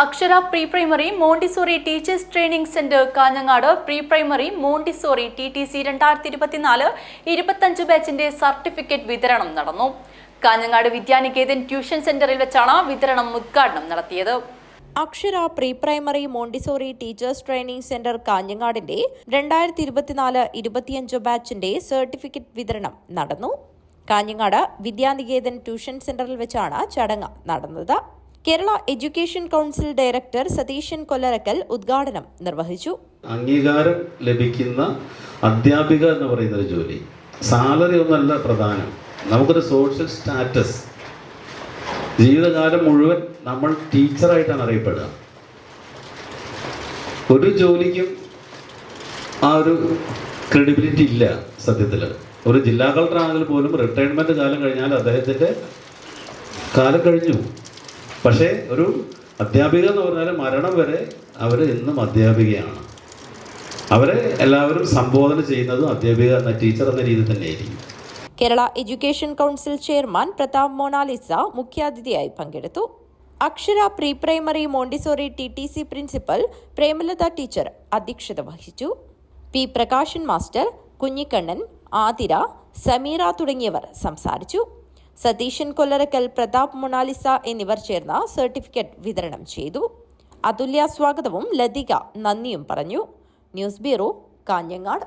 അക്ഷര pre primary Montessori teachers training centre Kanhangad pre primary Montessori TTC 2024-25 ബാച്ചിന്റെ certificate വിതരണം നടന്നു. കാഞ്ഞങ്ങാട് വിദ്യാനികേതൻ ട്യൂഷൻ സെന്ററിൽ വെച്ചാണ് വിതരണം ഉദ്ഘാടനം നടത്തിയത്. Akshara pre primary Montessori teachers training centre കാഞ്ഞങ്ങാടിന്റെ 2024-25 ബാച്ചിന്റെ സർട്ടിഫിക്കറ്റ് വിതരണം നടന്നു. കാഞ്ഞങ്ങാട് വിദ്യാനികേതൻ ട്യൂഷൻ സെന്ററിൽ വെച്ചാണ് ചടങ്ങ് നടന്നത്. Kerala education council director Satheesan Kollarakkal ഉദ്ഘാടനം നിർവഹിച്ചു. അംഗീകാരം ലഭിക്കുന്ന അധ്യാപിക എന്ന് പറയുന്ന ഒരു ജോലി, സാലറി ഒന്നല്ല പ്രധാനം. നമുക്കൊരു സോഷ്യൽ സ്റ്റാറ്റസ്, ജീവിതകാലം മുഴുവൻ നമ്മൾ ടീച്ചറായിട്ടാണ് അറിയപ്പെടുക. ഒരു ജോലിക്കും ആ ഒരു ക്രെഡിബിലിറ്റി ഇല്ല. സത്യത്തിൽ ഒരു ജില്ലാ കളക്ടർ ആണെങ്കിൽ പോലും റിട്ടയർമെന്റ് കാലം കഴിഞ്ഞാൽ അദ്ദേഹത്തിൻ്റെ കാലം കഴിഞ്ഞു. പക്ഷേ ഒരു അധ്യാപിക എന്ന് പറഞ്ഞാൽ മരണം വരെ അവർ എന്നും അധ്യാപികയാണ്. അവരെ എല്ലാവരും സംബോധന ചെയ്യുന്നതും അധ്യാപിക എന്ന ടീച്ചർ എന്ന രീതിയിൽ തന്നെയായിരിക്കും. Kerala education council chairman Pratap Monalisa മുഖ്യാതിഥിയായി പങ്കെടുത്തു. Akshara pre primary Montessori TTC principal Premalatha teacher അധ്യക്ഷത വഹിച്ചു. പി പ്രകാശൻ മാസ്റ്റർ, കുഞ്ഞിക്കണ്ണൻ, ആതിര, സമീറ തുടങ്ങിയവർ സംസാരിച്ചു. സതീശൻ കൊല്ലറക്കൽ, പ്രതാപ് മൊണാലിസ എന്നിവർ ചേർന്ന് സർട്ടിഫിക്കറ്റ് വിതരണം ചെയ്തു. അതുല്യ സ്വാഗതവും ലതിക നന്ദിയും പറഞ്ഞു. News bureau, Kanhangad.